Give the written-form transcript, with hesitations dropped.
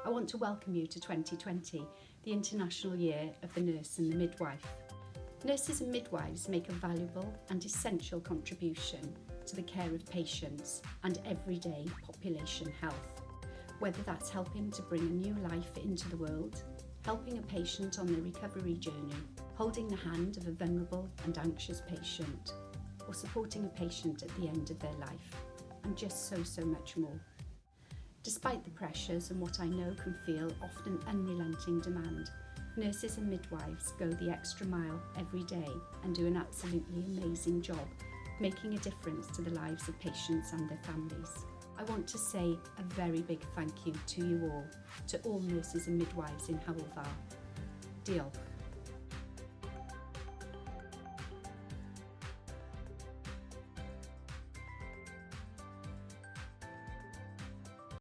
I want to welcome you to 2020, the International Year of the Nurse and the Midwife. Nurses and midwives make a valuable and essential contribution to the care of patients and everyday population health. Whether that's helping to bring a new life into the world, helping a patient on their recovery journey, holding the hand of a vulnerable and anxious patient, or supporting a patient at the end of their life, and just so much more. Despite the pressures and what I know can feel often unrelenting demand, nurses and midwives go the extra mile every day and do an absolutely amazing job, making a difference to the lives of patients and their families. I want to say a very big thank you to you all, to all nurses and midwives in Hywel Dda. Diolch.